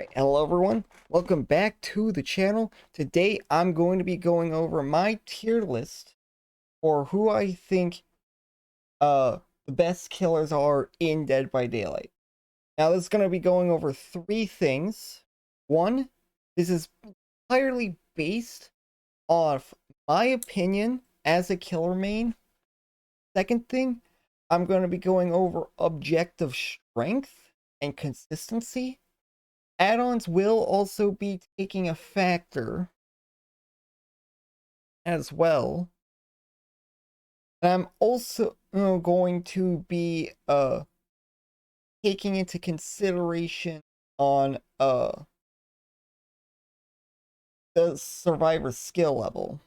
Alright, hello everyone. Welcome back to the channel. Today I'm going to be going over my tier list for who I think the best killers are in Dead by Daylight. Now this is going to be going over three things. One, this is entirely based off my opinion as a killer main. Second thing, I'm going to be going over objective strength and consistency. Add-ons will also be taking a factor as well. And I'm also going to be taking into consideration on the survivor skill level.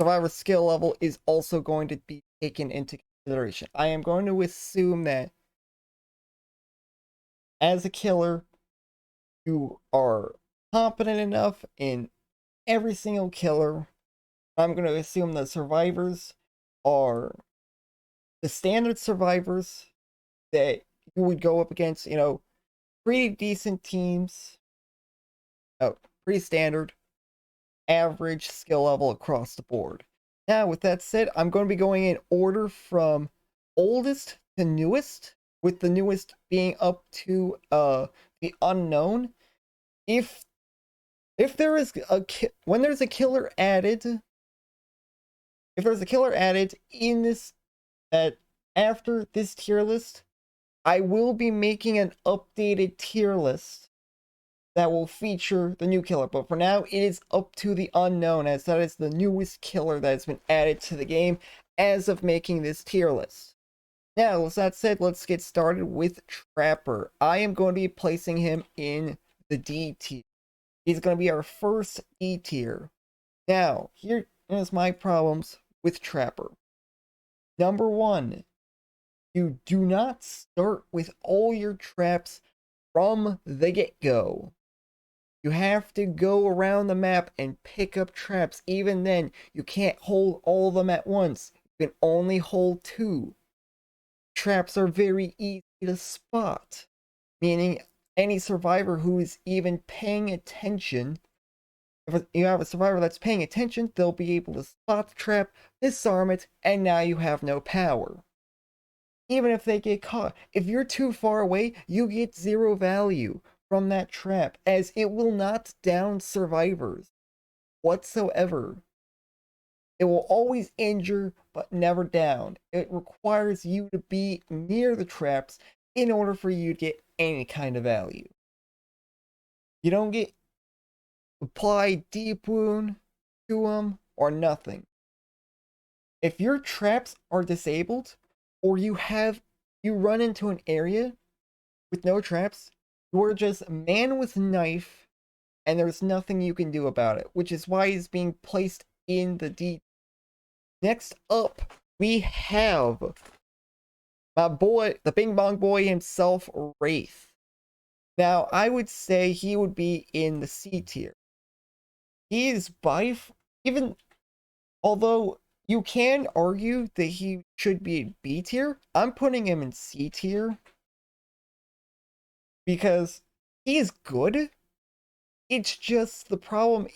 Survivor skill level is also going to be taken into consideration. I am going to assume that as a killer, you are competent enough in every single killer. I'm going to assume the survivors are the standard survivors that you would go up against, pretty decent teams. Oh, pretty standard, average skill level across the board. Now, with that said, I'm going to be going in order from oldest to newest, with the newest being up to the unknown. If there is when there's a killer added, if there's a killer added in this after this tier list, I will be making an updated tier list that will feature the new killer. But for now, it is up to the unknown, as that is the newest killer that has been added to the game as of making this tier list. Now, with that said, let's get started with Trapper. I am going to be placing him in the D tier. He's going to be our first D tier. Now, here is my problems with Trapper. Number one, you do not start with all your traps from the get-go. You have to go around the map and pick up traps. Even then, you can't hold all of them at once. You can only hold two. Traps are very easy to spot, meaning any survivor who is even paying attention, if you have a survivor that's paying attention, they'll be able to spot the trap, disarm it, and now you have no power. Even if they get caught, if you're too far away, you get zero value from that trap, as it will not down survivors whatsoever. It will always injure, but never down. It requires you to be near the traps in order for you to get any kind of value. You don't get apply deep wound to them or nothing. If your traps are disabled, or you run into an area with no traps, you're just man with knife, and there's nothing you can do about it, which is why he's being placed in the D. Next up, we have my boy, the Bing Bong Boy himself, Wraith. Now, I would say he would be in the C tier. He is even, although you can argue that he should be in B tier, I'm putting him in C tier because he is good. It's just the problem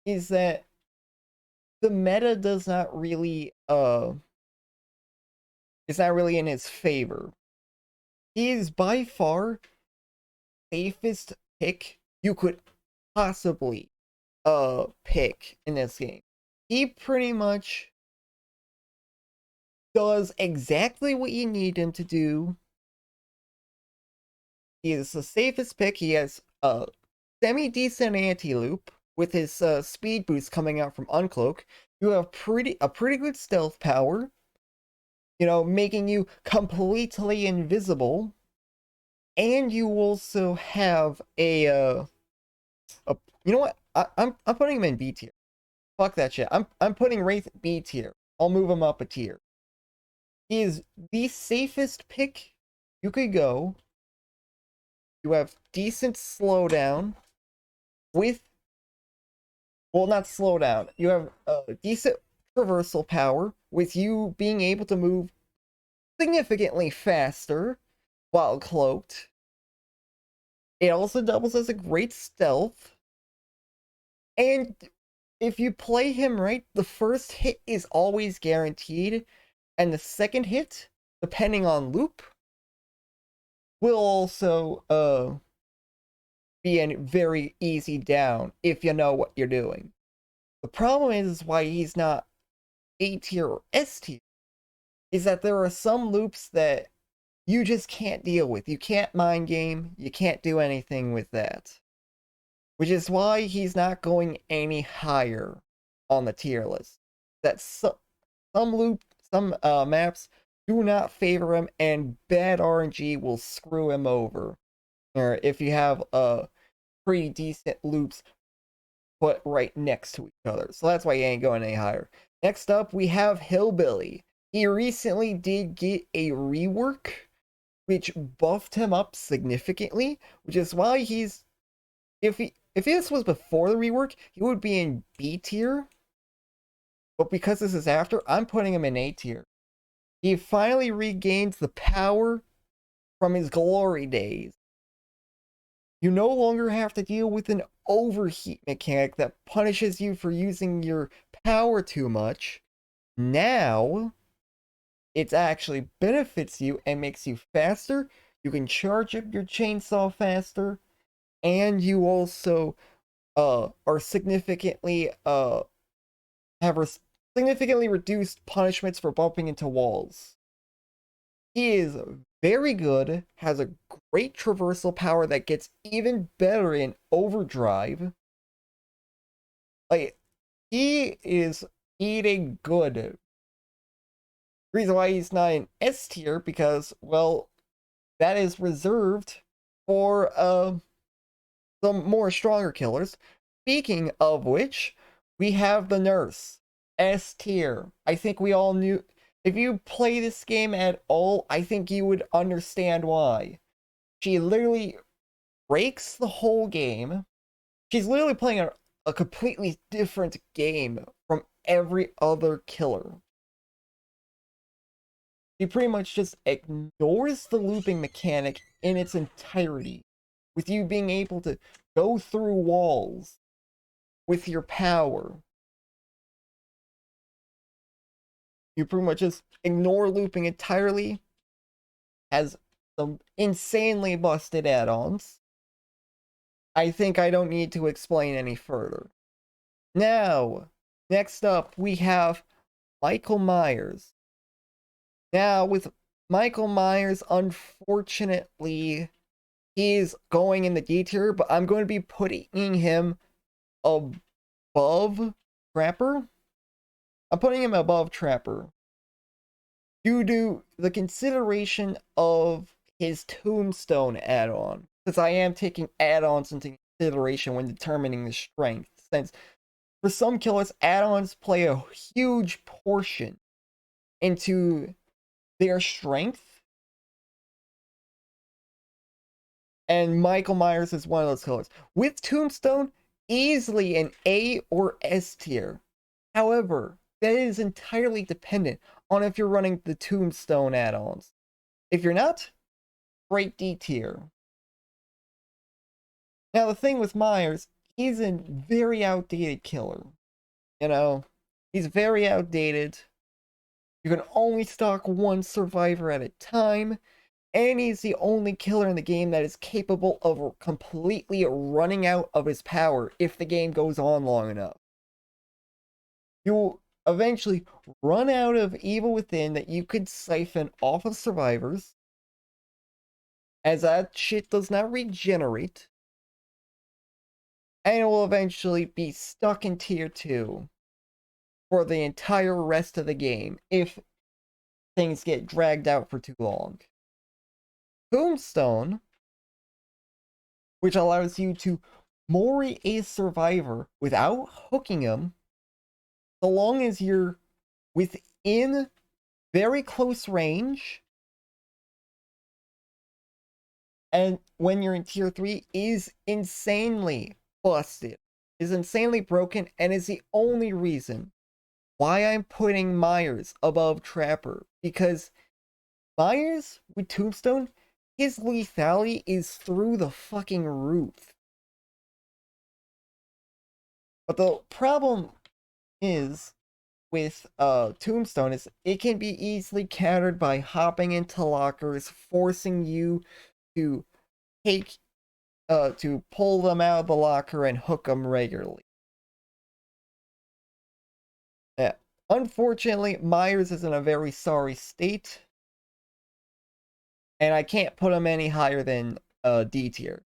is that the meta does not really it's not really in his favor. He is by far safest pick you could possibly pick in this game. He pretty much does exactly what you need him to do. He is the safest pick. He has a semi-decent anti-loop with his speed boost coming out from Uncloak. You have a pretty good stealth power, making you completely invisible. And you also have a you know what? I'm putting him in B tier. Fuck that shit. I'm putting Wraith B tier. I'll move him up a tier. He is the safest pick you could go. You have decent slowdown with, well, not slowdown. You have decent traversal power with you being able to move significantly faster while cloaked. It also doubles as a great stealth. And if you play him right, the first hit is always guaranteed. And the second hit, depending on loop, will also be a very easy down if you know what you're doing. The problem is why he's not A tier or S tier is that there are some loops that you just can't deal with. You can't mind game, you can't do anything with that. Which is why he's not going any higher on the tier list. That some maps do not favor him, and bad RNG will screw him over. Or if you have pretty decent loops put right next to each other. So that's why he ain't going any higher. Next up, we have Hillbilly. He recently did get a rework, which buffed him up significantly, which is why he's... If this was before the rework, he would be in B tier. But because this is after, I'm putting him in A tier. He finally regains the power from his glory days. You no longer have to deal with an overheat mechanic that punishes you for using your power too much. Now, it actually benefits you and makes you faster. You can charge up your chainsaw faster, and you also are significantly significantly reduced punishments for bumping into walls. He is very good, has a great traversal power that gets even better in overdrive. Like, he is eating good. Reason why he's not in S tier, because, well, that is reserved for some more stronger killers. Speaking of which, we have the nurse, S tier. I think we all knew. If you play this game at all, I think you would understand why. She literally breaks the whole game. She's literally playing a completely different game from every other killer. She pretty much just ignores the looping mechanic in its entirety, with you being able to go through walls with your power. You pretty much just ignore looping entirely. Has some insanely busted add-ons. I think I don't need to explain any further. Now, next up, we have Michael Myers. Now, with Michael Myers, unfortunately, he's going in the D tier, but I'm going to be putting him above Trapper. I'm putting him above Trapper due to the consideration of his Tombstone add-on, because I am taking add-ons into consideration when determining the strength, since for some killers, add-ons play a huge portion into their strength, and Michael Myers is one of those killers. With Tombstone, easily an A or S tier. However, that is entirely dependent on if you're running the Tombstone add-ons. If you're not, great D tier. Now, the thing with Myers, he's a very outdated killer. You know, he's very outdated. You can only stock one survivor at a time, and he's the only killer in the game that is capable of completely running out of his power if the game goes on long enough. You'll eventually run out of evil within that you could siphon off of survivors, as that shit does not regenerate, and it will eventually be stuck in tier 2 for the entire rest of the game if things get dragged out for too long. Tombstone, which allows you to mori a survivor without hooking him, so long as you're within very close range, and when you're in tier 3, is insanely busted, is insanely broken, and is the only reason why I'm putting Myers above Trapper. Because Myers with Tombstone, his lethality is through the fucking roof. But the problem is with Tombstone is it can be easily countered by hopping into lockers, forcing you to take to pull them out of the locker and hook them regularly. Yeah. Unfortunately, Myers is in a very sorry state, and I can't put him any higher than D tier.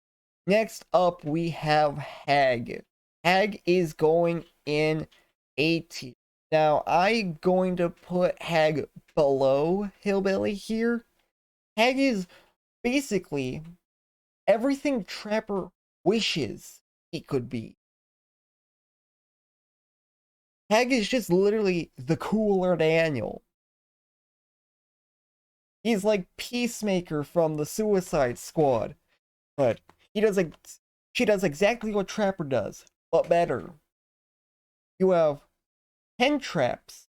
Next up, we have Hag. Hag is going in A tier. Now, I'm going to put Hag below Hillbilly here. Hag is basically everything Trapper wishes he could be. Hag is just literally the cooler Daniel. He's like Peacemaker from the Suicide Squad, but she does exactly what Trapper does, but better. You have 10 traps,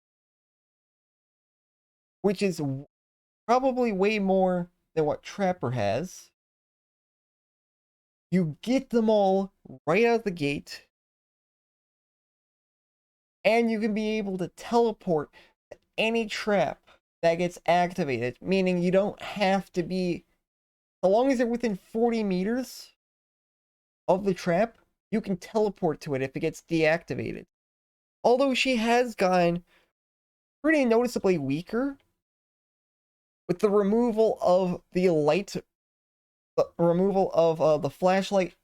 which is probably way more than what Trapper has. You get them all right out the gate, and you can be able to teleport to any trap that gets activated, meaning you don't have to be, so long as you're within 40 meters of the trap, you can teleport to it if it gets deactivated. Although she has gotten pretty noticeably weaker with the removal of the light, the removal of the flashlight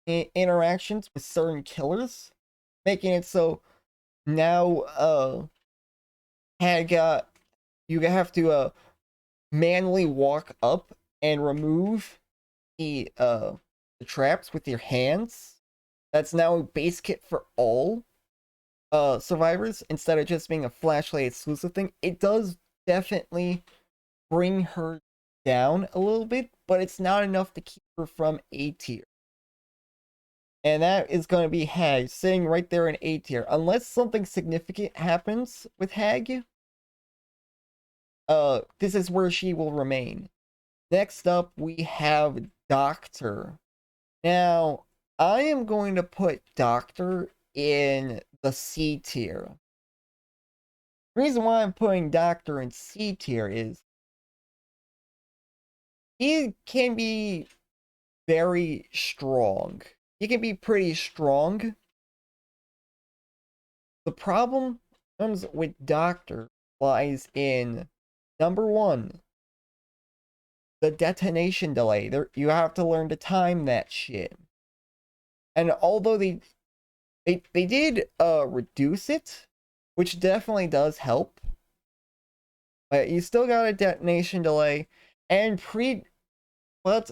interactions with certain killers, making it so now you have to manually walk up and remove the traps with your hands. That's now a base kit for all survivors instead of just being a flashlight exclusive thing. It does definitely bring her down a little bit, but it's not enough to keep her from A tier. And that is going to be Hag, sitting right there in A tier. Unless something significant happens with Hag, this is where she will remain. Next up, we have Doctor. Now, I am going to put Doctor in the C tier. The reason why I'm putting Doctor in C tier is he can be very strong. He can be pretty strong. The problem comes with Doctor lies in number one, the detonation delay. You have to learn to time that shit. And although they did reduce it, which definitely does help, but you still got a detonation delay and but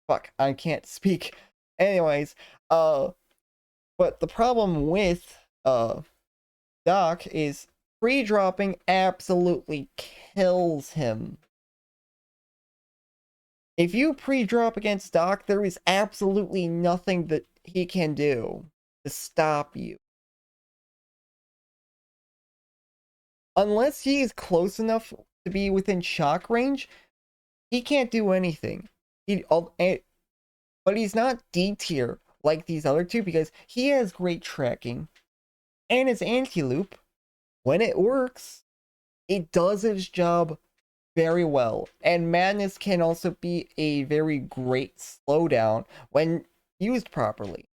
fuck, I can't speak. Anyways, but the problem with Doc is pre-dropping absolutely kills him. If you pre-drop against Doc, there is absolutely nothing that he can do to stop you. Unless he is close enough to be within shock range, he can't do anything. But he's not D tier like these other two because he has great tracking. And his anti-loop, when it works, it does its job very well. And Madness can also be a very great slowdown when used properly.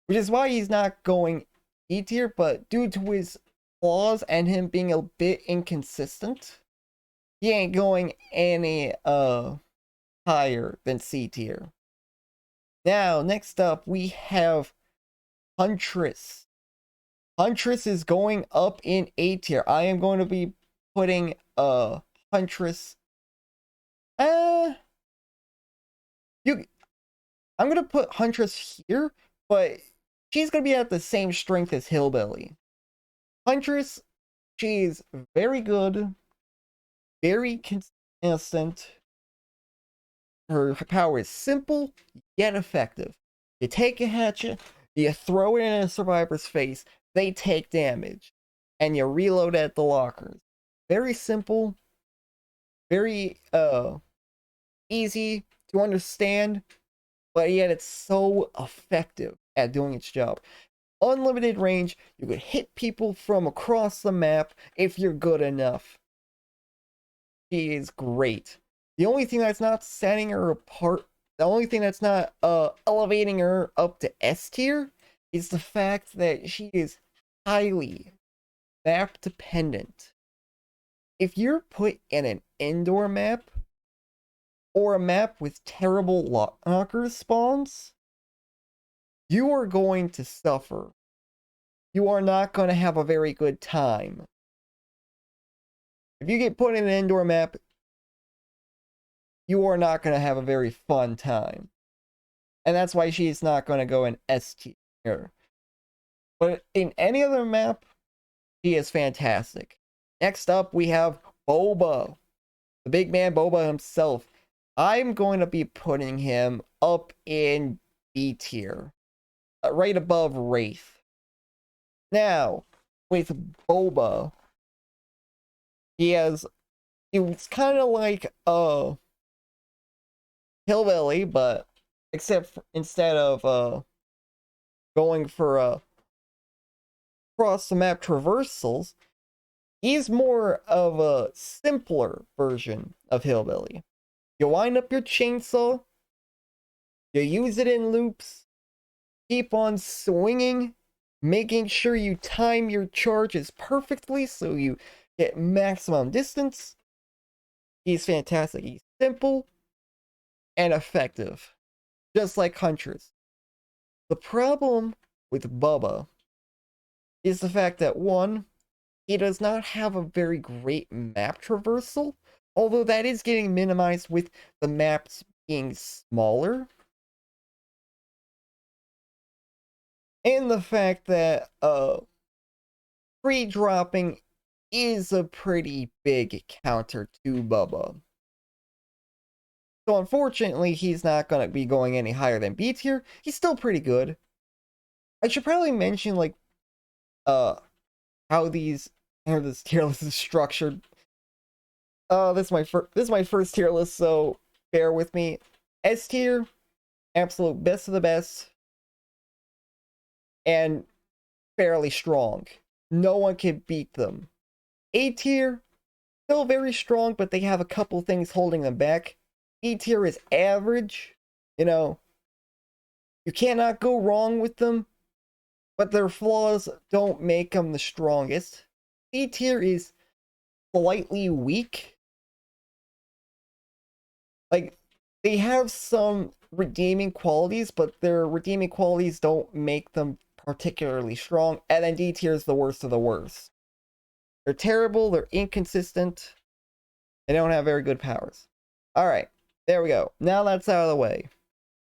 Which is why he's not going E tier, but due to his flaws and him being a bit inconsistent, he ain't going any higher than C tier. Now, next up, we have Huntress. Huntress is going up in A tier. I am going to be putting Huntress. I'm gonna put Huntress here, but she's gonna be at the same strength as Hillbilly. Huntress, she's very good, very consistent. Her power is simple yet effective. You take a hatchet, you throw it in a survivor's face, they take damage, and you reload at the lockers. Very simple, very easy to understand, but yet it's so effective at doing its job. Unlimited range, you could hit people from across the map if you're good enough. She is great. The only thing that's not setting her apart, the only thing that's not elevating her up to S tier is the fact that she is highly map dependent. If you're put in an indoor map or a map with terrible locker spawns, you are going to suffer. You are not going to have a very good time. If you get put in an indoor map, you are not going to have a very fun time. And that's why she's not going to go in S tier. But in any other map, she is fantastic. Next up, we have Boba. The big man Boba himself. I'm going to be putting him up in B tier. Right above Wraith. Now, with Boba, it's kind of like Hillbilly, but instead of going for cross the map traversals, he's more of a simpler version of Hillbilly. You wind up your chainsaw, you use it in loops, keep on swinging, making sure you time your charges perfectly so you get maximum distance. He's fantastic. He's simple and effective, just like Huntress. The problem with Bubba is the fact that, one, he does not have a very great map traversal, although that is getting minimized with the maps being smaller. And the fact that free dropping is a pretty big counter to Bubba. So unfortunately, he's not going to be going any higher than B tier. He's still pretty good. I should probably mention, like, how this tier list is structured. This is my first tier list, so bear with me. S tier, absolute best of the best, and fairly strong. No one can beat them. A tier, still very strong, but they have a couple things holding them back. B tier is average. You know, you cannot go wrong with them, but their flaws don't make them the strongest. C tier is slightly weak. Like, they have some redeeming qualities, but their redeeming qualities don't make them particularly strong. And then D tier is the worst of the worst. They're terrible, they're inconsistent, they don't have very good powers. Alright, there we go. Now that's out of the way,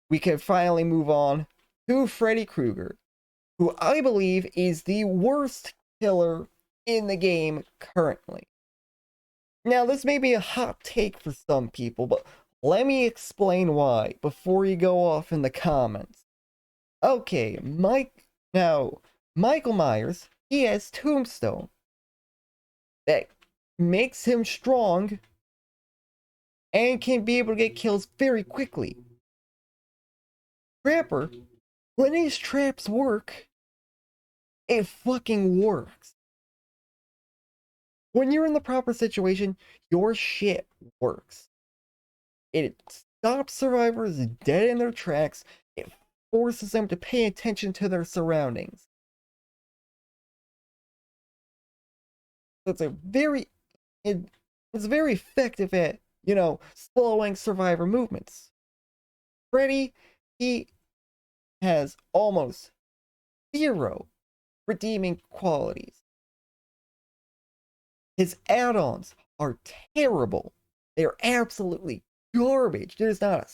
we can finally move on to Freddy Krueger, who I believe is the worst killer in the game currently. Now, this may be a hot take for some people, but let me explain why before you go off in the comments. Okay, Michael Myers, he has Tombstone that makes him strong and can be able to get kills very quickly. Trapper, when his traps work, it fucking works. When you're in the proper situation, your shit works. It stops survivors dead in their tracks. It forces them to pay attention to their surroundings. So it's very effective at, slowing survivor movements. Freddy, he has almost zero redeeming qualities. His add-ons are terrible. They're absolutely garbage. There's not a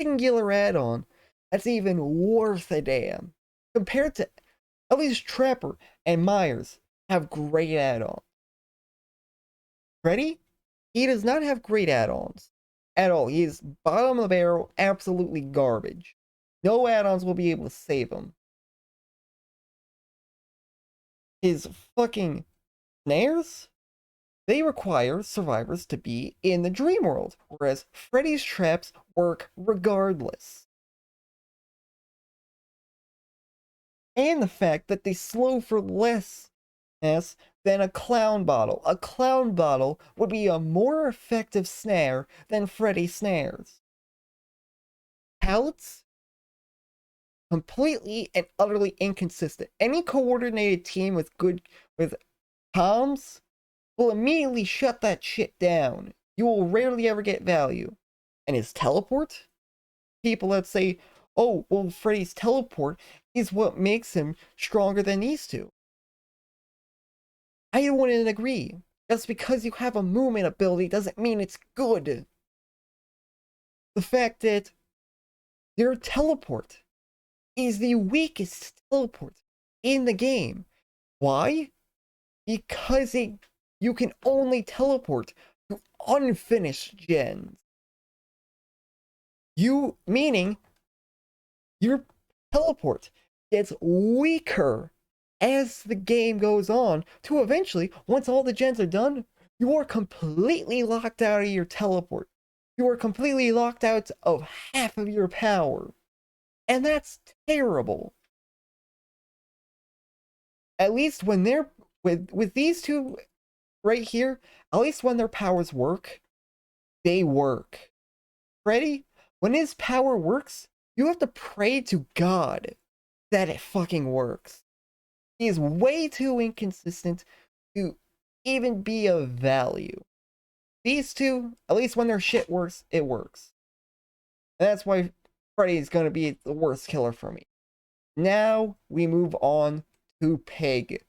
singular add-on that's even worth a damn. Compared to, at least Trapper and Myers have great add-ons. Freddy, he does not have great add-ons at all. He is bottom of the barrel, absolutely garbage. No add-ons will be able to save him. His fucking snares? they require survivors to be in the dream world, whereas Freddy's traps work regardless. And the fact that they slow for less than a clown bottle. A clown bottle would be a more effective snare than Freddy snares. Pallets? Completely and utterly inconsistent. Any coordinated team with comms will immediately shut that shit down. You will rarely ever get value. And his teleport? People that say, oh, well, Freddy's teleport is what makes him stronger than these two. I wouldn't agree. Just because you have a movement ability doesn't mean it's good. The fact that your teleport is the weakest teleport in the game. Why? Because you can only teleport to unfinished gens. Meaning your teleport gets weaker as the game goes on to eventually, once all the gens are done, you are completely locked out of your teleport. You are completely locked out of half of your power. And that's terrible. At least when they're with these two right here, at least when their powers work, they work. Freddy, when his power works, you have to pray to God that it fucking works. He is way too inconsistent to even be of value. These two, at least when their shit works, it works. And that's why Freddy is going to be the worst killer for me. Now we move on to Pig.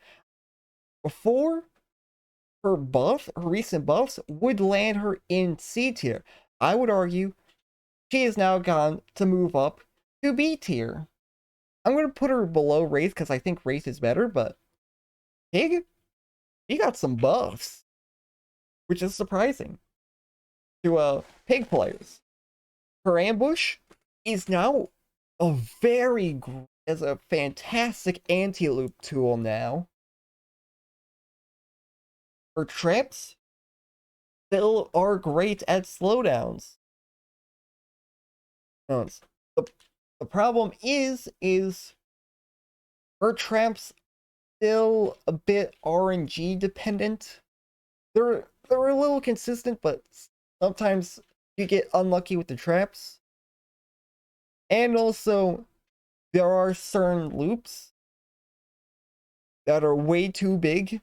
Before, her recent buffs would land her in C tier. I would argue she has now gone to move up to B tier. I'm going to put her below Wraith because I think Wraith is better, but Pig, he got some buffs, which is surprising to Pig players. Her ambush is now is a fantastic anti-loop tool now. Her traps still are great at slowdowns. The problem is her traps still a bit RNG dependent. They're a little consistent, but sometimes you get unlucky with the traps. And also, there are certain loops that are way too big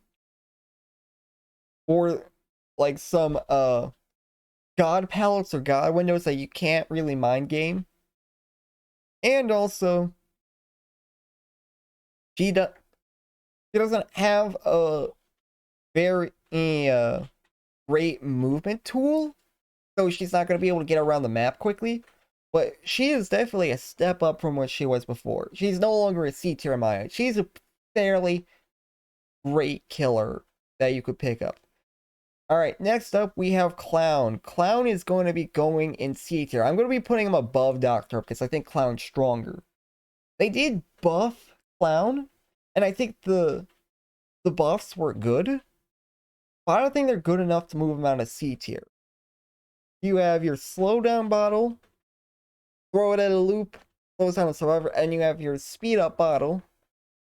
for like some god palettes or god windows that you can't really mind game. And also, she doesn't have a very great movement tool, so she's not going to be able to get around the map quickly. But she is definitely a step up from what she was before. She's no longer a C tier in my eyes. She's a fairly great killer that you could pick up. Alright, next up we have Clown. Clown is going to be going in C tier. I'm going to be putting him above Doctor because I think Clown's stronger. They did buff Clown, and I think the buffs were good, but I don't think they're good enough to move him out of C tier. You have your slowdown bottle, throw it at a loop, slows down a survivor, and you have your speed up bottle,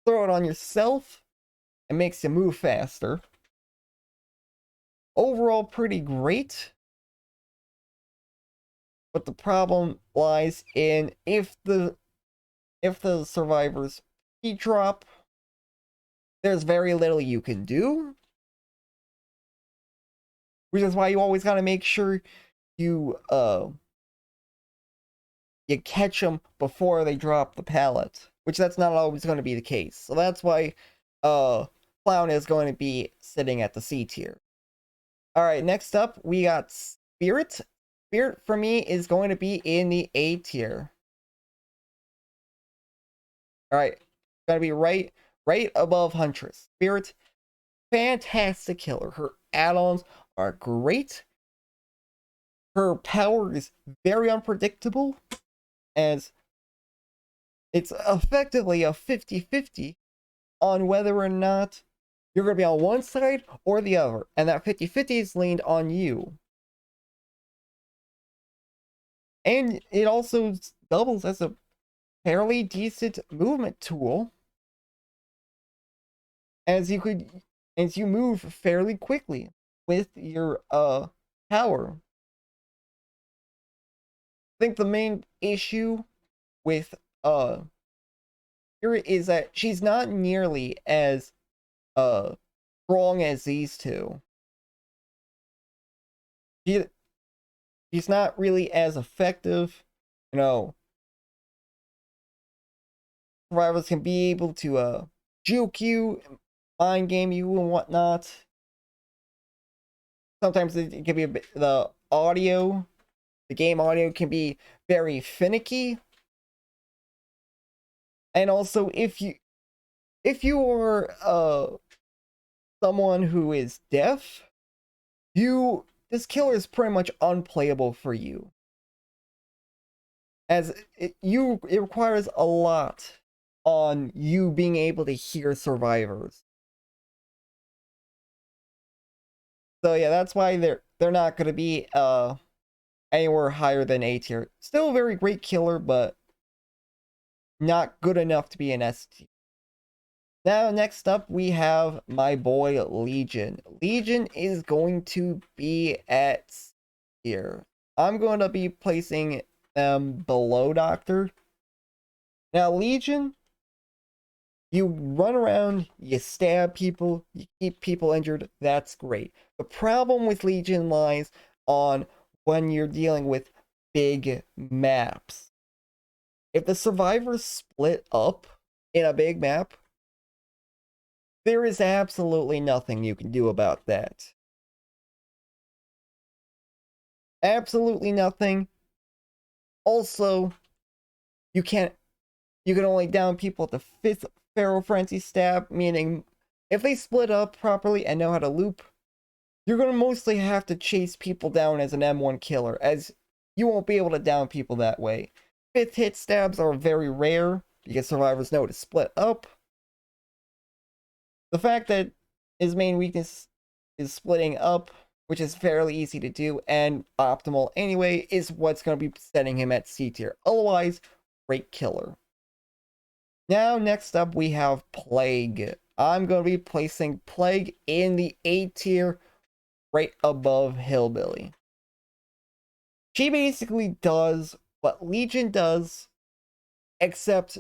throw it on yourself, and makes you move faster. Overall, pretty great. But the problem lies in if the survivors drop, there's very little you can do. Which is why you always gotta make sure you catch them before they drop the pallet. Which that's not always going to be the case. So that's why Clown is going to be sitting at the C tier. Alright, next up we got Spirit. Spirit for me is going to be in the A tier. Alright, gonna be right above Huntress. Spirit, fantastic killer. Her add-ons are great. Her power is very unpredictable, as it's effectively a 50-50 on whether or not You're going to be on one side or the other, and that 50-50 is leaned on you. And it also doubles as a fairly decent movement tool, as you move fairly quickly with your power. I think the main issue with here is that she's not nearly as strong as these two. She's not really as effective. You know, rivals can be able to juke you, mind game you, and whatnot. Sometimes it can be a bit, the game audio can be very finicky. And also, if you are someone who is deaf, this killer is pretty much unplayable for you, as it requires a lot on you being able to hear survivors. So yeah, that's why they're not going to be anywhere higher than A tier. Still a very great killer, but not good enough to be an S tier. Now, next up, we have my boy Legion. Legion is going to be at C tier. I'm going to be placing them below Doctor. Now, Legion, you run around, you stab people, you keep people injured, that's great. The problem with Legion lies on when you're dealing with big maps. If the survivors split up in a big map, there is absolutely nothing you can do about that. Absolutely nothing. Also, you can only down people at the 5th Feral Frenzy stab, meaning if they split up properly and know how to loop, you're going to mostly have to chase people down as an M1 killer, as you won't be able to down people that way. 5th hit stabs are very rare because survivors know to split up. The fact that his main weakness is splitting up, which is fairly easy to do and optimal anyway, is what's going to be setting him at C tier. Otherwise, great killer. Now, next up, we have Plague. I'm going to be placing Plague in the A tier, right above Hillbilly. She basically does what Legion does, except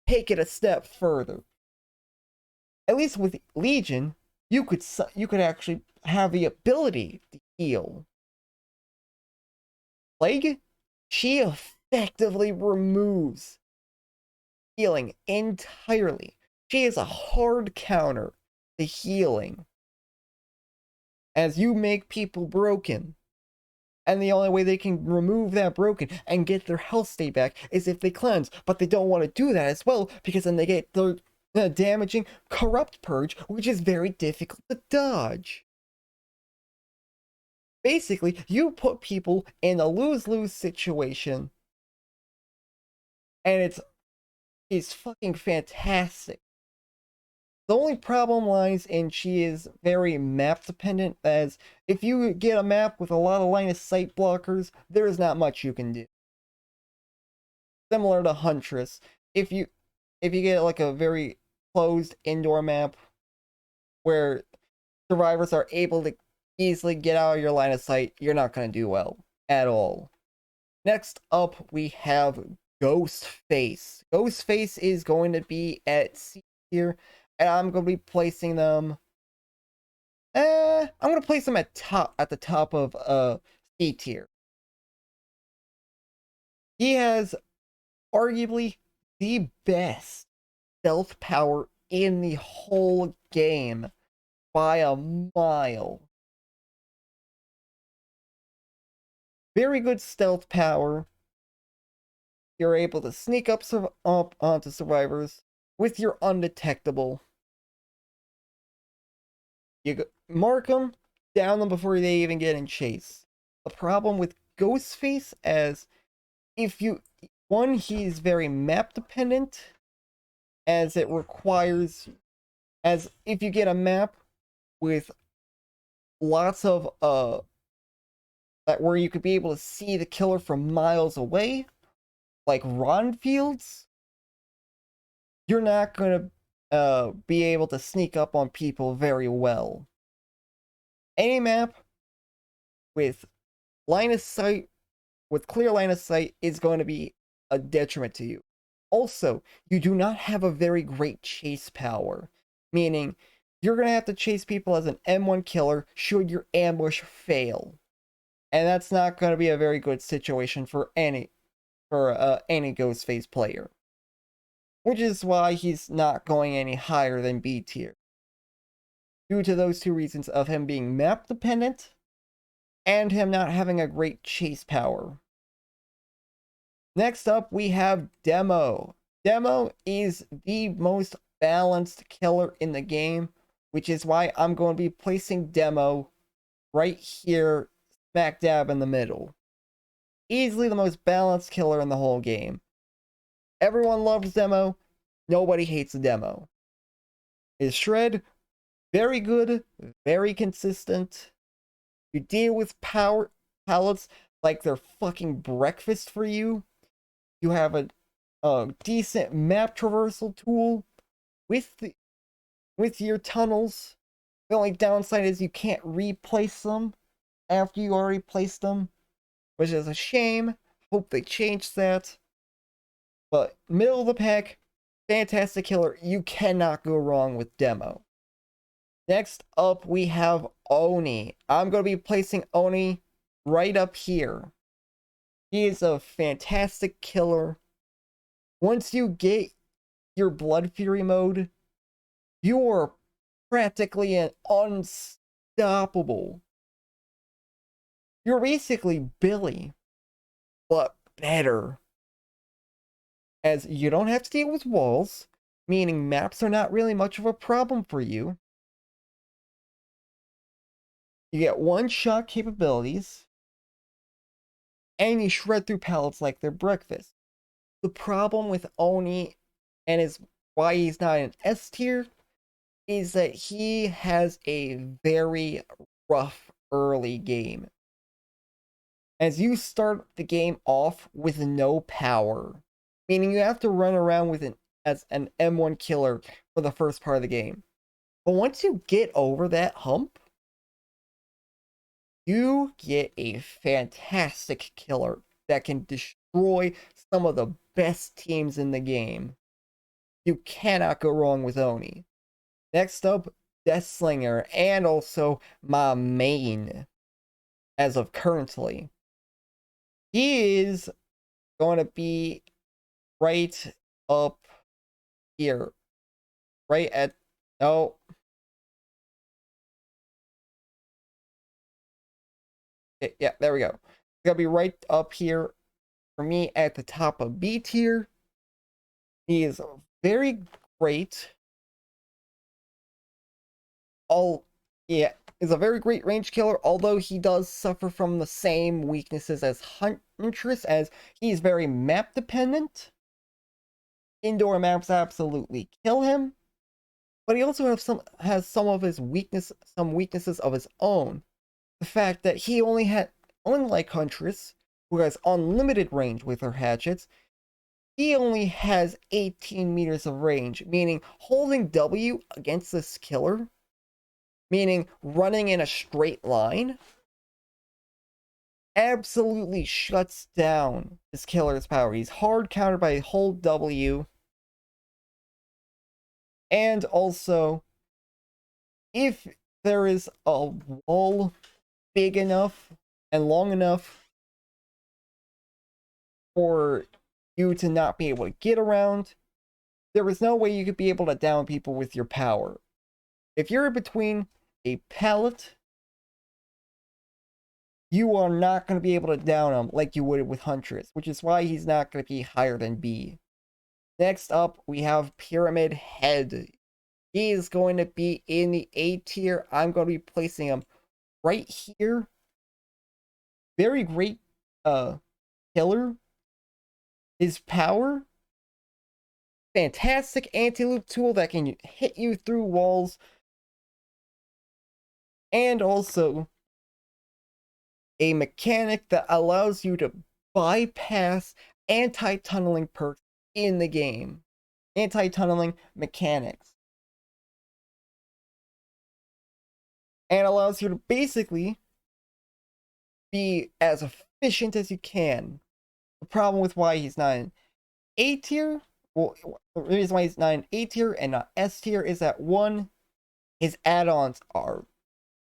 take it a step further. At least with Legion, you could actually have the ability to heal. Plague, she effectively removes healing entirely. She is a hard counter to healing, as you make people broken, and the only way they can remove that broken and get their health state back is if they cleanse. But they don't want to do that as well, because then they get the damaging corrupt purge, which is very difficult to dodge. Basically, you put people in a lose-lose situation, and it's fucking fantastic. The only problem lies in she is very map dependent, as if you get a map with a lot of line of sight blockers, there is not much you can do. Similar to Huntress, if you get like a very closed indoor map where survivors are able to easily get out of your line of sight, you're not going to do well at all. Next up, we have Ghostface. Ghostface is going to be at C tier, and I'm going to be placing them. I'm going to place them at the top of C tier. He has arguably the best stealth power in the whole game by a mile. Very good stealth power. You're able to sneak up onto survivors with your undetectable. You mark them, down them before they even get in chase. The problem with Ghostface, as he's very map dependent, as it requires As if you get a map with lots of where you could be able to see the killer from miles away, like Ron Fields, you're not gonna be able to sneak up on people very well. Any map with line of sight, with clear line of sight, is going to be a detriment to you. Also, you do not have a very great chase power, meaning you're going to have to chase people as an M1 killer should your ambush fail. And that's not going to be a very good situation for any Ghostface player. Which is why he's not going any higher than B tier. Due to those two reasons of him being map dependent and him not having a great chase power. Next up, we have Demo. Demo is the most balanced killer in the game, which is why I'm going to be placing Demo right here, smack dab in the middle. Easily the most balanced killer in the whole game. Everyone loves Demo. Nobody hates the Demo. His shred, very good, very consistent. You deal with power pallets like they're fucking breakfast for you. You have a decent map traversal tool with your tunnels. The only downside is you can't replace them after you already placed them, which is a shame. Hope they change that. But middle of the pack, fantastic killer. You cannot go wrong with Demo. Next up, we have Oni. I'm going to be placing Oni right up here. He is a fantastic killer. Once you get your Blood Fury mode, you are practically an unstoppable. You're basically Billy, but better. As you don't have to deal with walls, meaning maps are not really much of a problem for you. You get one-shot capabilities, and you shred through pallets like they're breakfast. The problem with Oni, and is why he's not an S tier, is that he has a very rough early game. As you start the game off with no power, meaning you have to run around with as an M1 killer for the first part of the game. But once you get over that hump, you get a fantastic killer that can destroy some of the best teams in the game. You cannot go wrong with Oni. Next up, Deathslinger, and also my main as of currently. He is going to be right up here. Right at, no. Yeah, there we go. It's going to be right up here for me at the top of B tier. He is very great. Yeah, is a very great range killer, although he does suffer from the same weaknesses as Huntress, as he's very map dependent. Indoor maps absolutely kill him, but he also has some of his weaknesses of his own. The fact that he unlike Huntress, who has unlimited range with her hatchets, he only has 18 meters of range, meaning holding W against this killer, meaning running in a straight line, absolutely shuts down this killer's power. He's hard countered by hold W. And also, if there is a wall big enough and long enough for you to not be able to get around, there is no way you could be able to down people with your power. If you're between a pallet, you are not going to be able to down him like you would with Huntress, which is why he's not going to be higher than B. Next up, we have Pyramid Head. He is going to be in the A tier. I'm going to be placing him right here. Very great killer. His power fantastic anti-loop tool that can hit you through walls, and also a mechanic that allows you to bypass anti-tunneling perks in the game. Anti-tunneling mechanics. And allows you to basically be as efficient as you can. The problem with why he's not an A tier, well, the reason why he's not an A tier and not S tier is that one, his add-ons are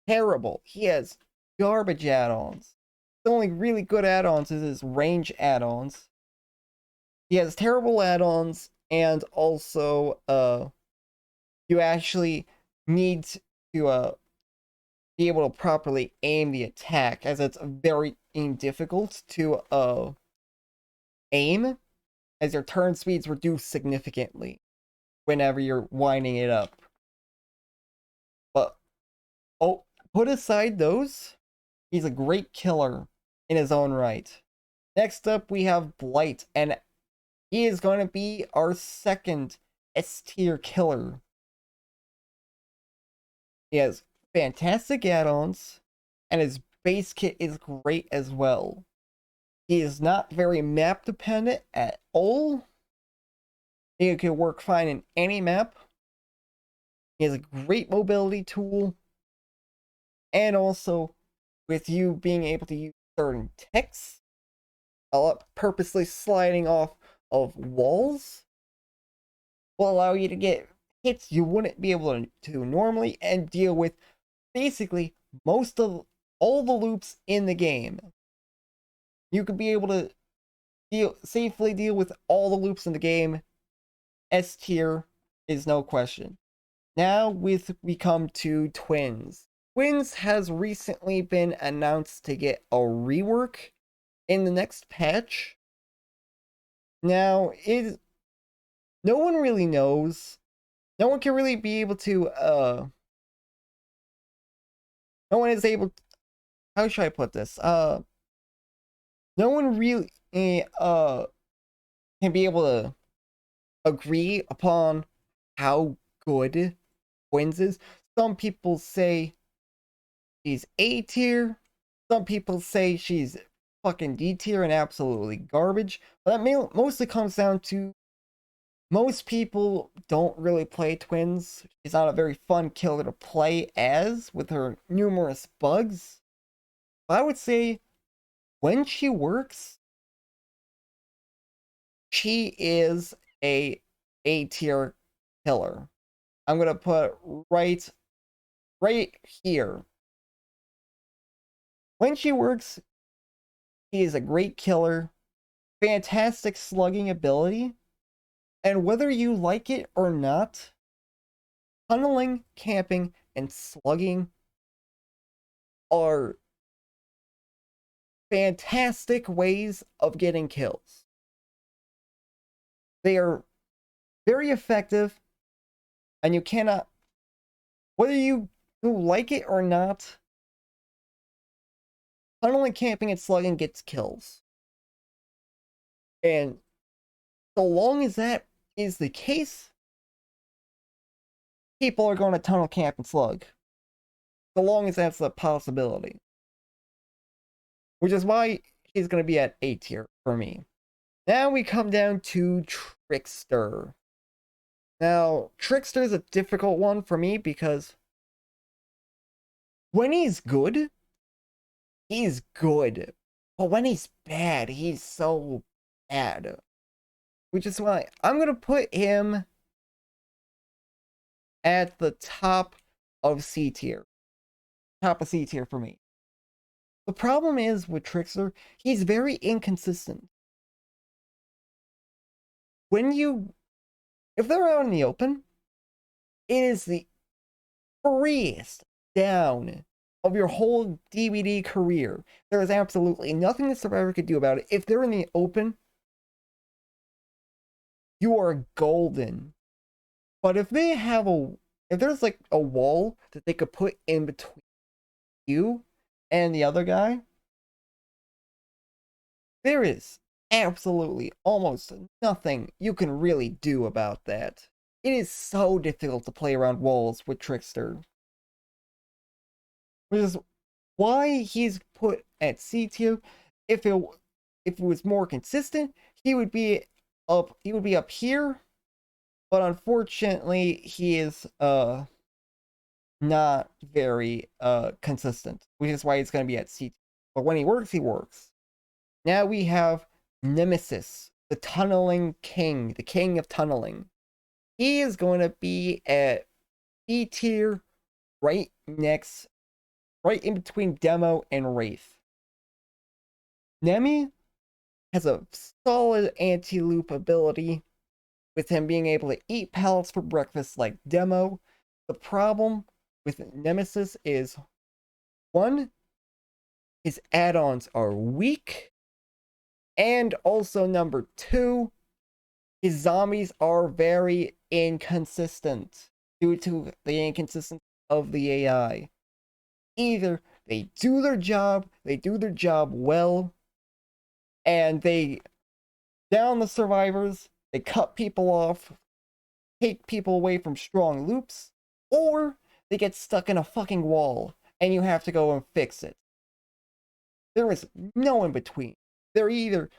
terrible. He has garbage add-ons. The only really good add-ons is his range add-ons. He has terrible add-ons, and also you actually need to be able to properly aim the attack, as it's very difficult to aim, as your turn speeds reduce significantly whenever you're winding it up. But oh, put aside those, he's a great killer in his own right. Next up, we have Blight, and he is going to be our second S tier killer. He has fantastic add-ons, and his base kit is great as well. He is not very map dependent at all. He can work fine in any map. He has a great mobility tool. And also, with you being able to use certain techs, purposely sliding off of walls, will allow you to get hits you wouldn't be able to normally and deal with basically most of all the loops in the game. You could be able to safely deal with all the loops in the game. S tier is no question. Now we come to Twins. Twins has recently been announced to get a rework in the next patch. Now, no one really knows. No one can really be able to, no one is able, how should I put this? No one really, can be able to agree upon how good Twins is. Some people say she's A tier. Some people say she's fucking D tier and absolutely garbage. But that mostly comes down to most people don't really play Twins. She's not a very fun killer to play as, with her numerous bugs. But I would say when she works, she is a A-tier killer. I'm gonna put right here. When she works, she is a great killer, fantastic slugging ability, and whether you like it or not, tunneling, camping, and slugging are fantastic ways of getting kills. They are very effective, and you cannot, whether you like it or not, tunneling, camping, and slugging gets kills. And so long as that is the case, people are going to tunnel, camp, and slug. So long as that's a possibility. Which is why he's going to be at A tier for me. Now we come down to Trickster. Now, Trickster is a difficult one for me because when he's good, he's good. But when he's bad, he's so bad. Which is why I'm going to put him at the top of C tier. Top of C tier for me. The problem is with Trickster, he's very inconsistent. If they're out in the open, it is the freest down of your whole DBD career. There is absolutely nothing the survivor could do about it. If they're in the open, you are golden. But if there's like a wall that they could put in between you and the other guy, there is absolutely almost nothing you can really do about that. It is so difficult to play around walls with Trickster. Which is why he's put at C tier. If it was more consistent, he would be up here, but unfortunately he is not very consistent, which is why he's gonna be at C tier. But when he works, he works. Now we have Nemesis, the tunneling king, the king of tunneling. He is going to be at B tier, right in between Demo and Wraith. Nemi has a solid anti-loop ability, with him being able to eat pallets for breakfast like Demo. The problem with Nemesis is, one, his add-ons are weak, and also number two, his zombies are very inconsistent due to the inconsistency of the AI. Either they do their job well, and they down the survivors, they cut people off, take people away from strong loops, or they get stuck in a fucking wall and you have to go and fix it. There is no in between. They're either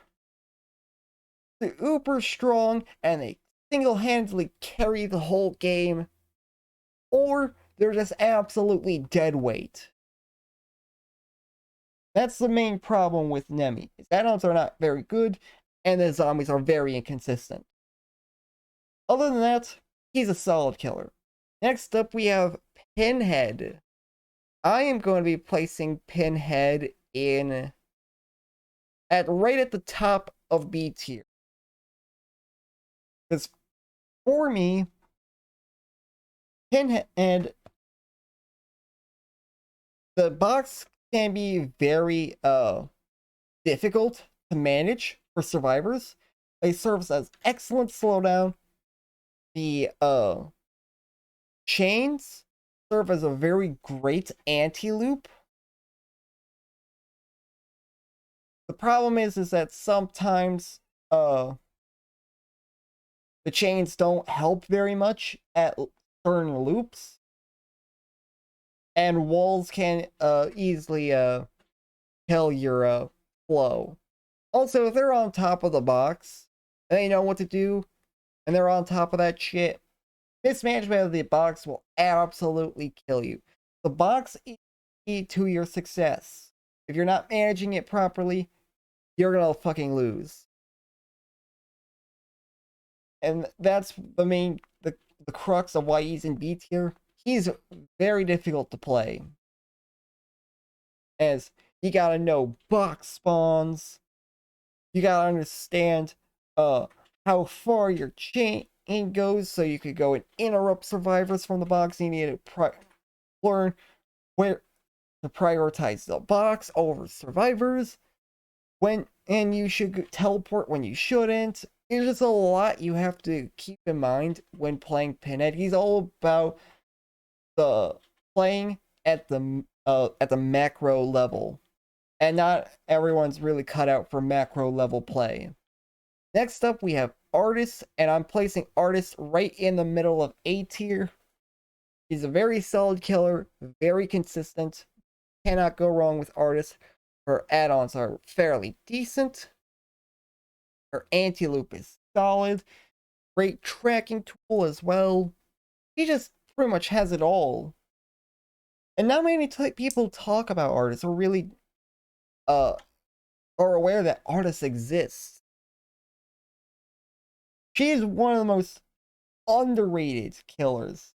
uber strong and they single-handedly carry the whole game, or they're just absolutely dead weight. That's the main problem with Nemi. His add-ons are not very good, and the zombies are very inconsistent. Other than that, he's a solid killer. Next up, we have Pinhead. I am going to be placing Pinhead right at the top of B tier. Because for me, Pinhead, the box can be very difficult to manage for survivors. They serve as excellent slowdown. The chains serve as a very great anti-loop. The problem is that sometimes the chains don't help very much at certain loops, and walls can easily kill your flow. Also, if they're on top of the box and they know what to do and they're on top of that shit, mismanagement of the box will absolutely kill you. The box is key to your success. If you're not managing it properly, you're gonna fucking lose. And that's the crux of why he's in B tier. He's very difficult to play, as you gotta know box spawns, you gotta understand how far your chain goes, so you could go and interrupt survivors from the box. You need to learn where to prioritize the box over survivors, and you should teleport when you shouldn't. There's just a lot you have to keep in mind when playing Pinhead. He's all about the playing at the macro level, and not everyone's really cut out for macro level play. Next up, we have Artist, and I'm placing Artist right in the middle of A tier. He's a very solid killer, very consistent. Cannot go wrong with Artist. Her add-ons are fairly decent. Her anti-loop is solid. Great tracking tool as well. He just pretty much has it all. And not many people talk about Artists or really are aware that Artists exists. She is one of the most underrated killers,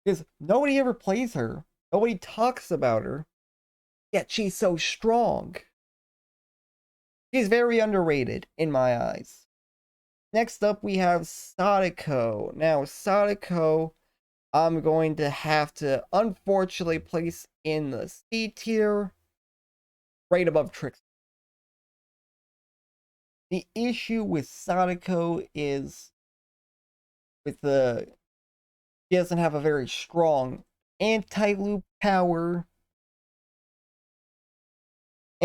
because nobody ever plays her, nobody talks about her, yet she's so strong. She's very underrated in my eyes. Next up, we have Sadako. Now, Sadako, I'm going to have to unfortunately place in the C tier, right above Trickster. The issue with Sadako is he doesn't have a very strong anti-loop power,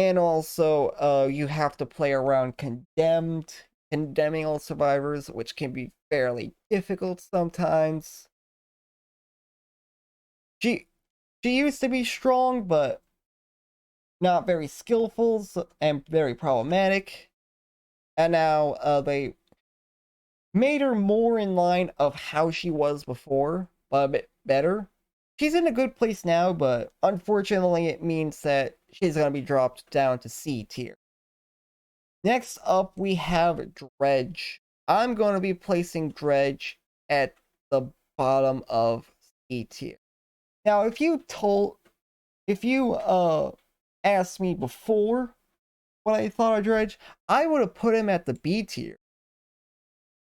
And also, you have to play around condemning all survivors, which can be fairly difficult sometimes. She she used to be strong, but not very skillful and very problematic. And now they made her more in line of how she was before, but a bit better. She's in a good place now, but unfortunately it means that she's going to be dropped down to C tier. Next up, we have Dredge. I'm going to be placing Dredge at the bottom of C tier. Now, if you asked me before what I thought of Dredge, I would have put him at the B tier.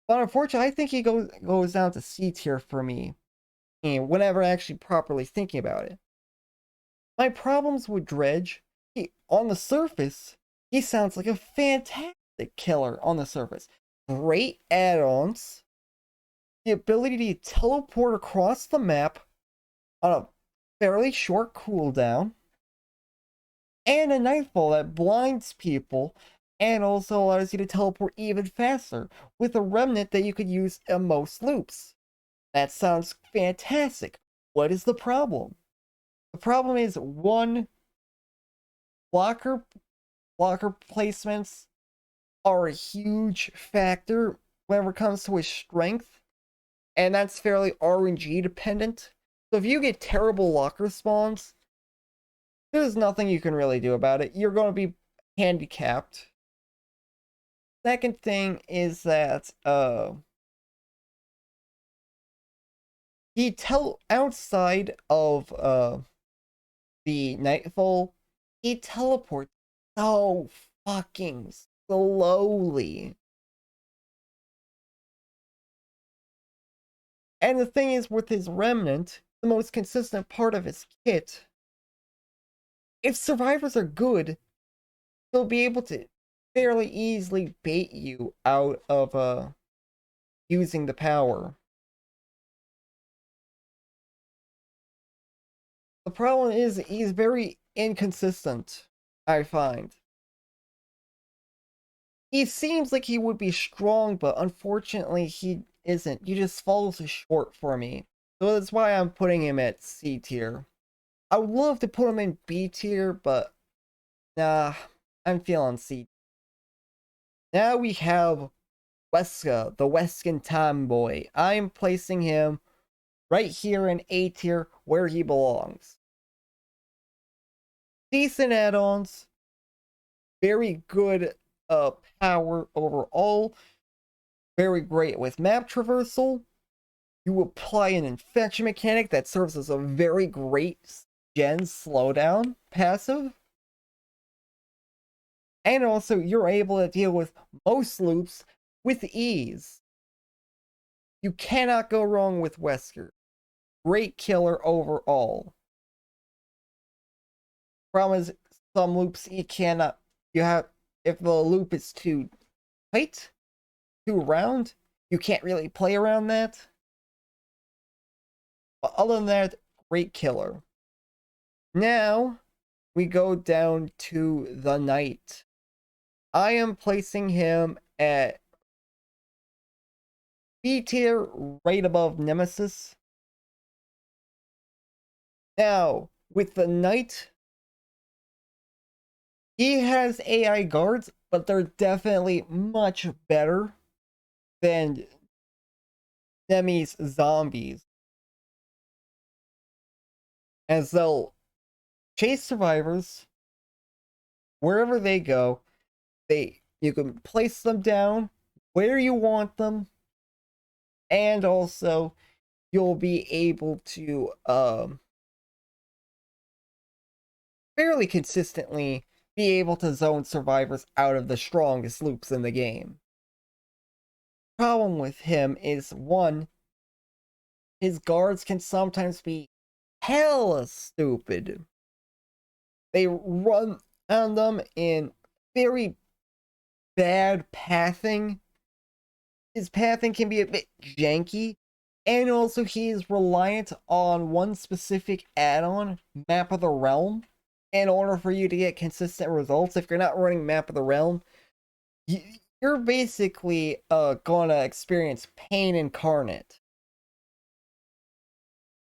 But unfortunately, I think he goes down to C tier for me, and whenever actually properly thinking about it. My problems with Dredge, on the surface, he sounds like a fantastic killer on the surface. Great add-ons, the ability to teleport across the map on a fairly short cooldown, and a Nightfall that blinds people and also allows you to teleport even faster with a remnant that you could use in most loops. That sounds fantastic. What is the problem? The problem is one, blocker placements are a huge factor whenever it comes to his strength, and that's fairly RNG dependent. So if you get terrible locker spawns, there's nothing you can really do about it. You're going to be handicapped. Second thing is that he outside of the Nightfall, he teleports so fucking slowly. And the thing is, with his remnant, the most consistent part of his kit, if survivors are good, they'll be able to fairly easily bait you out of using the power. The problem is he's very inconsistent, I find. He seems like he would be strong, but unfortunately he isn't. He just falls short for me. So that's why I'm putting him at C tier. I would love to put him in B tier, but nah, I'm feeling C. Now we have Wesker, the Weskin Tomboy. I'm placing him right here in A tier where he belongs. Decent add-ons, very good power overall, very great with map traversal. You apply an infection mechanic that serves as a very great gen slowdown passive. And also, you're able to deal with most loops with ease. You cannot go wrong with Wesker. Great killer overall. Problem is, some loops you cannot. You have, if the loop is too tight, too round, you can't really play around that. But other than that, great killer. Now we go down to the Knight. I am placing him at B tier, right above Nemesis. Now, with the Knight, he has AI guards, but they're definitely much better than Demi's zombies, as they'll chase survivors wherever they go. You can place them down where you want them, and also you'll be able to fairly consistently be able to zone survivors out of the strongest loops in the game. Problem with him is, one, his guards can sometimes be hella stupid. They run on them in very bad pathing. His pathing can be a bit janky, and also he is reliant on one specific add-on, Map of the Realm, in order for you to get consistent results, if you're not running Map of the Realm, you're basically gonna experience pain incarnate.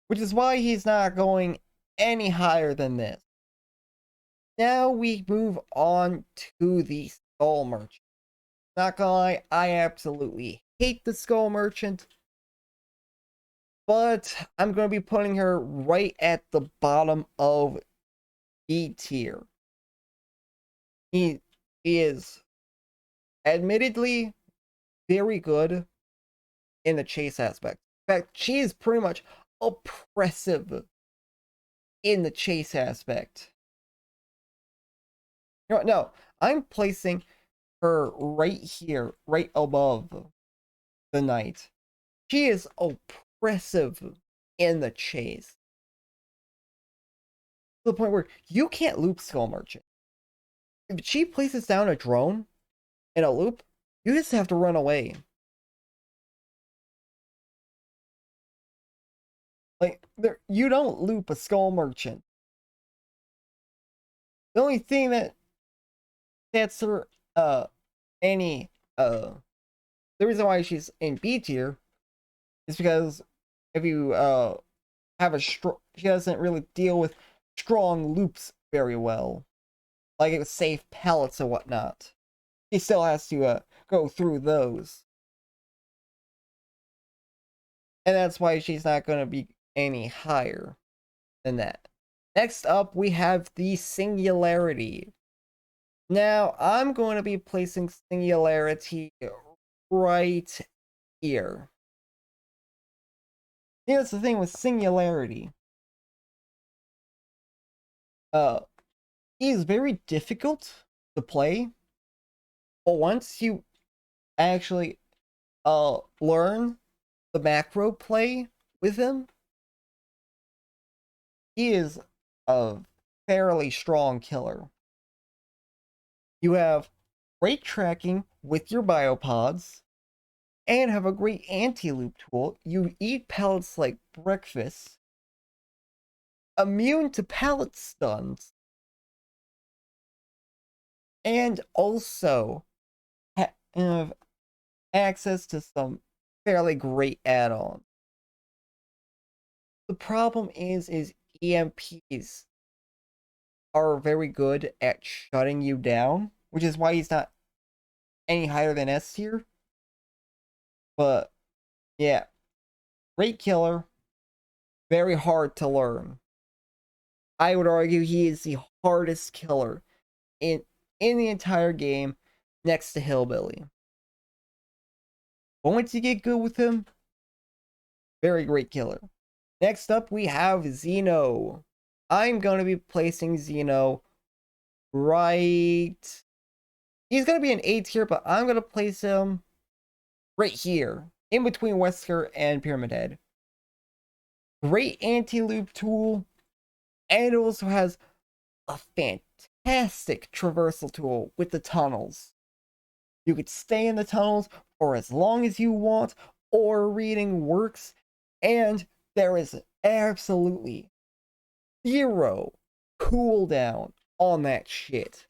Which is why he's not going any higher than this. Now we move on to the Skull Merchant. Not gonna lie, I absolutely hate the Skull Merchant. But I'm gonna be putting her right at the bottom of B tier. He is admittedly very good in the chase aspect. In fact, she is pretty much oppressive in the chase aspect. You know, no, I'm placing her right here, right above the knight. She is oppressive in the chase. To the point where you can't loop Skull Merchant. If she places down a drone in a loop, you just have to run away. Like, you don't loop a Skull Merchant. The only thing that sets her any the reason why she's in B tier is because if you have a strong, she doesn't really deal with strong loops very well, like it was safe pellets and whatnot. He still has to go through those, and that's why she's not going to be any higher than that. Next up, we have the Singularity. Now, I'm going to be placing Singularity right here. Yeah, that's the thing with Singularity. He's very difficult to play, but once you actually learn the macro play with him, he is a fairly strong killer. You have great tracking with your biopods, and have a great anti-loop tool. You eat pellets like breakfast, immune to pellet stuns, and also have access to some fairly great add-ons. The problem is EMPs are very good at shutting you down, which is why he's not any higher than S tier. But yeah, great killer, very hard to learn. I would argue he is the hardest killer in the entire game, next to Hillbilly. But once you get good with him, very great killer. Next up, we have Xeno. I'm going to be placing Xeno right... He's going to be an A tier, but I'm going to place him right here, in between Wesker and Pyramid Head. Great anti-loop tool, and it also has a fantastic traversal tool with the tunnels. You could stay in the tunnels for as long as you want, or reading works, and there is absolutely zero cooldown on that shit.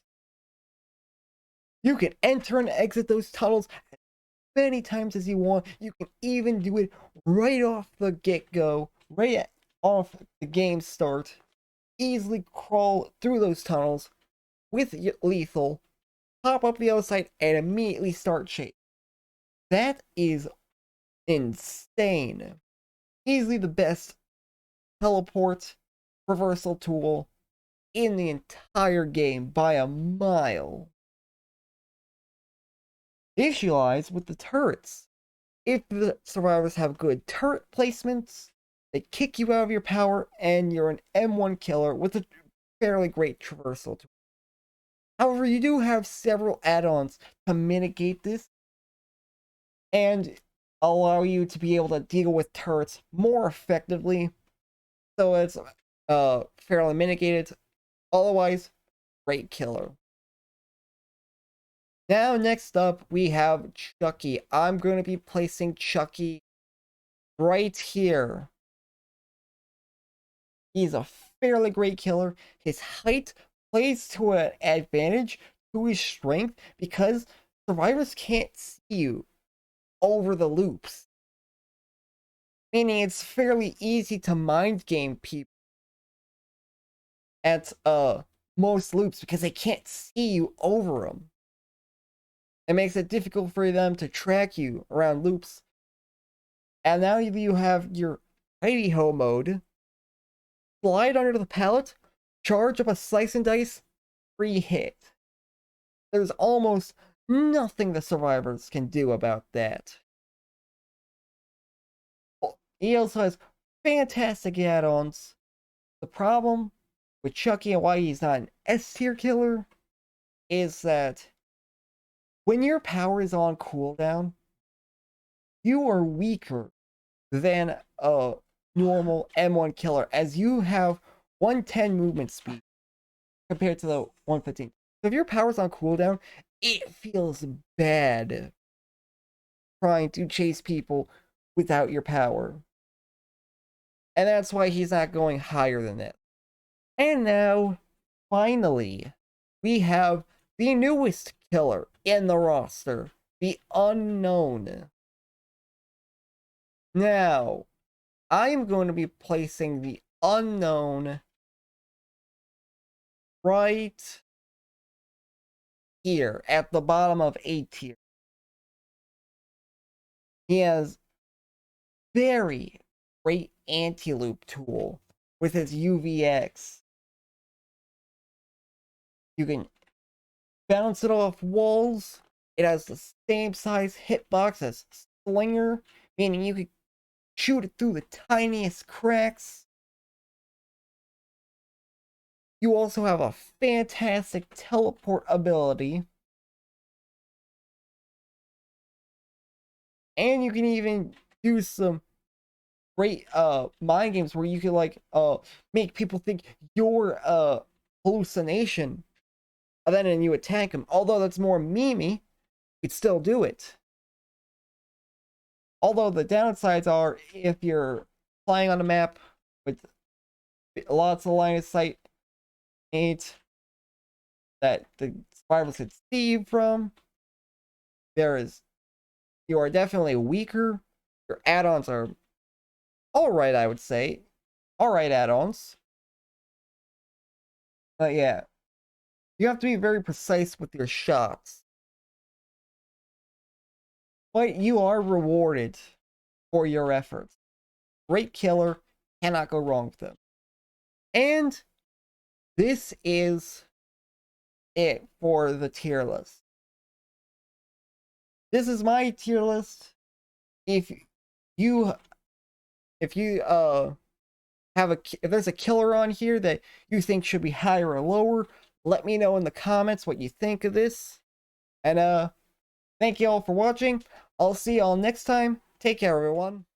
You can enter and exit those tunnels as many times as you want. You can even do it right off the get-go, right off the game start. Easily crawl through those tunnels with lethal, pop up the other side, and immediately start chase. That is insane. Easily the best teleport reversal tool in the entire game by a mile. The issue lies with the turrets. If the survivors have good turret placements, they kick you out of your power, and you're an M1 killer with a fairly great traversal tool. However, you do have several add-ons to mitigate this and allow you to be able to deal with turrets more effectively, so it's fairly mitigated. Otherwise, great killer. Now, next up, we have Chucky. I'm going to be placing Chucky right here. He's a fairly great killer. His height plays to an advantage to his strength because survivors can't see you over the loops. Meaning it's fairly easy to mind game people at most loops because they can't see you over them. It makes it difficult for them to track you around loops. And now you have your Hidey Ho mode. Slide under the pallet, charge up a slice and dice, free hit. There's almost nothing the survivors can do about that. He also has fantastic add-ons. The problem with Chucky and why he's not an S tier killer is that when your power is on cooldown, you are weaker than a normal M1 killer, as you have 110 movement speed compared to the 115. So if your power's on cooldown, it feels bad trying to chase people without your power. And that's why he's not going higher than that. And now, finally, we have the newest killer in the roster, the Unknown. Now, I'm going to be placing the Unknown right here at the bottom of A tier. He has very great anti-loop tool with his UVX. You can bounce it off walls. It has the same size hitbox as Slinger, meaning you can shoot it through the tiniest cracks. You also have a fantastic teleport ability. And you can even do some great mind games where you can like make people think you're a hallucination. And then you attack them. Although that's more memey, you could still do it. Although the downsides are if you're flying on a map with lots of line of sight that the survivors could see you from, you are definitely weaker. Your add-ons are alright, I would say. Alright add-ons. But yeah. You have to be very precise with your shots. But you are rewarded for your efforts. Great killer, cannot go wrong with them. And this is it for the tier list. This is my tier list. If there's a killer on here that you think should be higher or lower, let me know in the comments what you think of this. And thank you all for watching. I'll see y'all next time. Take care, everyone.